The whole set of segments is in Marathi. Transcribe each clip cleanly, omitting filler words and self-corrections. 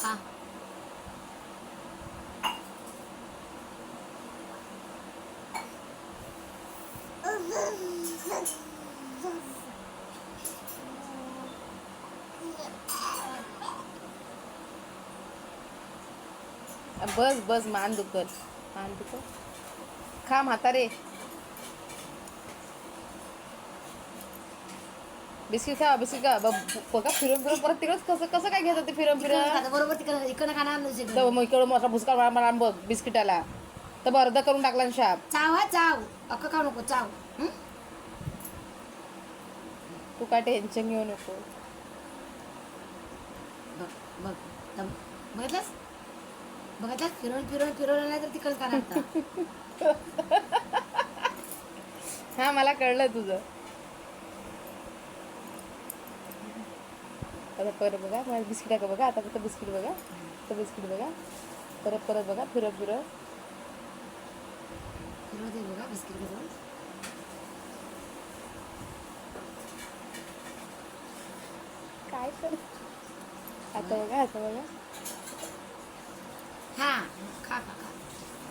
खा. बस बस मान दुखत खा म्हातारे. बिस्किट खा बिस्किट खा बघा फिरून फिरून परत तिकडच कसं काय घेतात ते फिरून फिरून. बरोबर तिकडं इकडं खाणार तर मग इकडं मोठा भुसका मारा बघ बिस्किटाला तर अर्ध करून टाकला ना शाप. चाव हा चाव अक्का खाऊ नको चाव. तू काय टेन्शन घेऊ नको. बघ बघ बघितलंस बघितलंस फिरवून फिरवून फिरवलं नाही तर तिकडच खाणार. हा मला कळलं तुझं. आता परत बघा मला बिस्किट आहे का बघा आता फक्त बिस्किट बघा तर बिस्किट बघा परत परत बघा फिरत फिरत फिरवते बघा बिस्किट घेऊन. काय कर आता बघा आता बघा. हा खा खा खा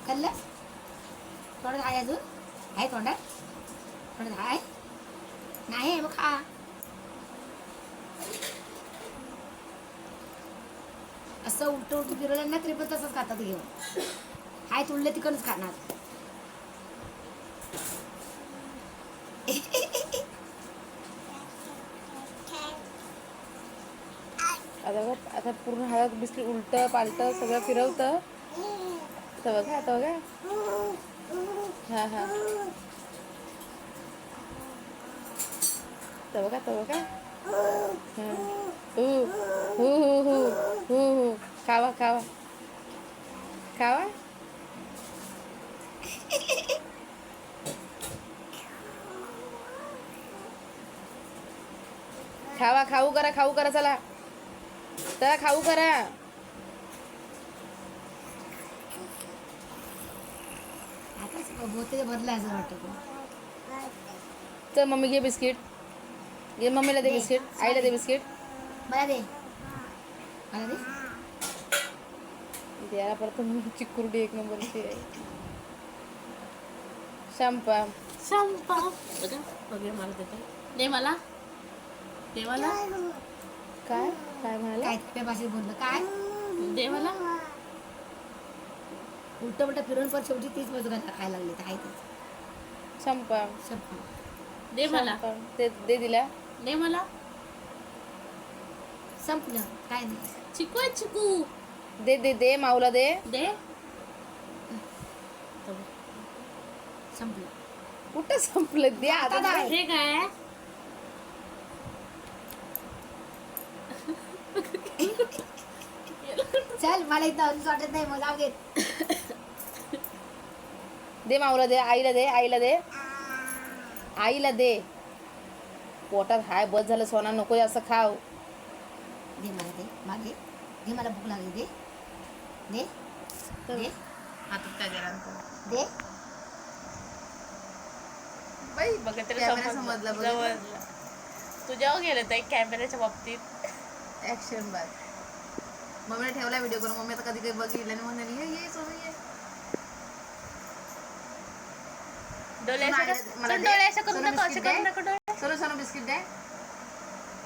खाल्लं थोडं आहे अजून आहे तोंडात थोडं आहे नाही मग खा. असं उलट उलट फिरवलं ना तरी पण तसंच खातात घेऊन. हाय तुळले तिकडच खाणार. आता बघा आता पूर्ण हळद बिस्किट उलट पालट सगळं फिरवतं. आता बघा आता बघा. हा हा आता बघा आता बघा. हू हू हू हू हू हू खावा खावा खावा. खावा खाऊ करा चला चला खाऊ करा. होते बदला असं वाटतं. चल मम्मी घे बिस्किट घे मम्मीला दे बिस्किट आईला दे बिस्किट. मला दे मला दे. द्यायला परत मी चिकुरडी एक नंबरची आहे. शंपा वगैरे मला देते दे मला दे मला काय काय म्हणाला काय त्या भाषेत बोललं काय दे मला उलट उलट फिरून पण शेवटी तीच बाजू खायला लागली तर आहे तीच. शंपा दे मला ते दे दिला दे मला संपलं काय नाही. चिकू आहे चिकू दे दे दे माऊला दे. दे संपलं कुठं संपलं दे आता आता हे काय चल मला इथं अजून वाटत नाही मग जाऊ दे. दे माऊला दे आईला दे आईला दे आईला दे. पोटात हाय बस झालं सोना नको असं खाव. दे मला दे मागे दे मला भूक लागली दे दे दे हातात काय गेला दे. बाई बघ कॅमेरा समजला बघ. तुझ्यावर गेलं तर कॅमेऱ्याच्या बाबतीत. ऍक्शन बात मम्मीने ठेवला व्हिडिओ करून. मम्मी आता कधी कधी बघितलं आणि म्हणाली ये सोनू ये. डोळ्याच्या करू नको असे करू नको डोळे. सोनू सोनू बिस्किट दे.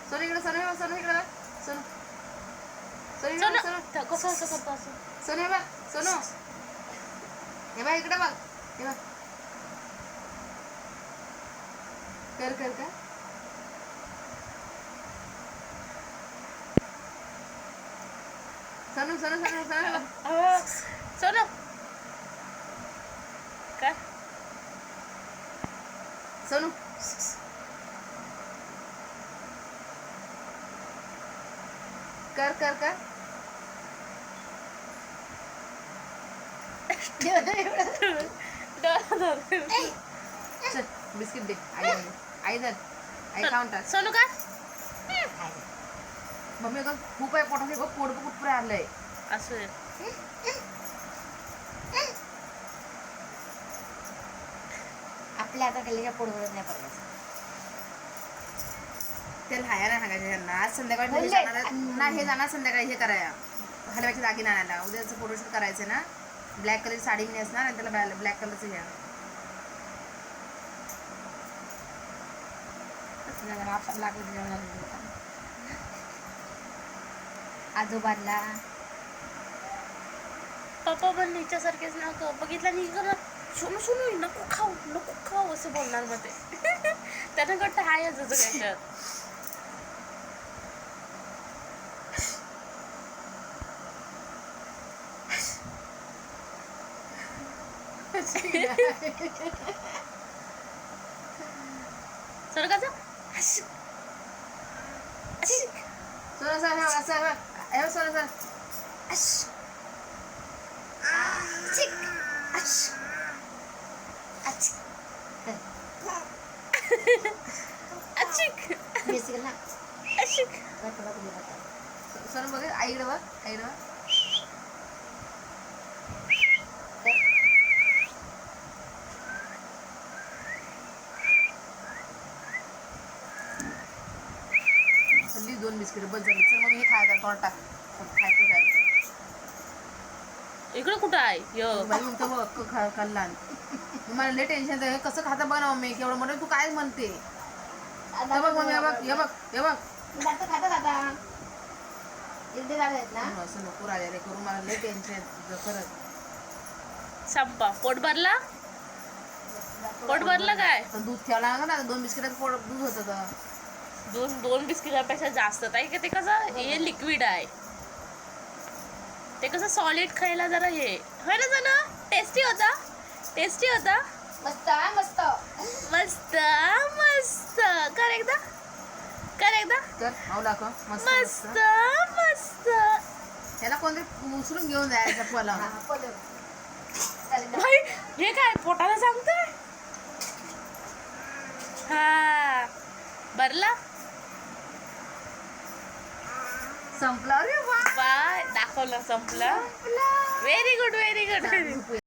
सोनू इकडे सोनू सोनू इकडे सोनू सोनू इकडे सोनू कसं असं करतो असं सोनू हे बघ सोनू हे बघ इकडे बघ हे बघ कर कर का सोनू सोनू सोनू सोनू सोनू काय सोनू कर कर कर चल बिस्किट दे आई आई दर आई खाऊन टाक सोनू का मम्मी अगं खूप आहे पोटाचे बघ पोट खूप पुढे आलंय. असं आपल्या आता केलेल्या पोटभरत नाही पडलं. ते हाया नाही सांगायचं त्यांना. आज संध्याकाळी बोलले. हे जाणार ना, हे जाणार संध्याकाळी हे करायला हलव्याची दागिने आणायला. उद्याचं फोटोशूट करायचं ना. ब्लॅक कलर साडी मी असणार आणि त्याला ब्लॅक कलरचं घ्या. आजोबांना पप्पा पण हिच्यासारखेच ना ग. बघितलं नाही का सोनू सोनू नको खाऊ असं बोलणार मग ते. त्यांना कळतं हाय असं काहीच्यात. सर कसं सोना सर असं हे सोना सर बेसिकल ना सोना बघ आईकडे बघ आईकडे बघ. हल्ली 2 बिस्किट बस झाली. चल मग हे खायचं तोंड टाक. खायचं इकडं कुठं आहे बाई म्हणतो बघ खाल्ला. मला लय टेन्शन आहे. कसं खाता बघ ना मम्मी केवढं मोठं तू काय म्हणते. हे बघ मम्मी हे बघ खाता इथे आहेत ना. असं नको राजा रे करू. मला लय टेन्शन खरंच. संपा पोट भरला काय तर दूध ठेवला ना 2 बिस्किटात पोट दूध होतं तर. दोन बिस्किटापेक्षा जास्त आहे का ते कसं हे लिक्विड आहे. ते कसं सॉलिड खायला जरा हे होय ना जरा टेस्टी होता मस्त मस्त मस्त मस्त कर एकदा तर माऊला का मस्त मस्त. त्याला कोणतरी उचलून घेऊन जायचं पोला. भाई हे काय पोटाला सांगतोय. हा भरला संपला रे वा. बाय दाखवलं संपलं. Very good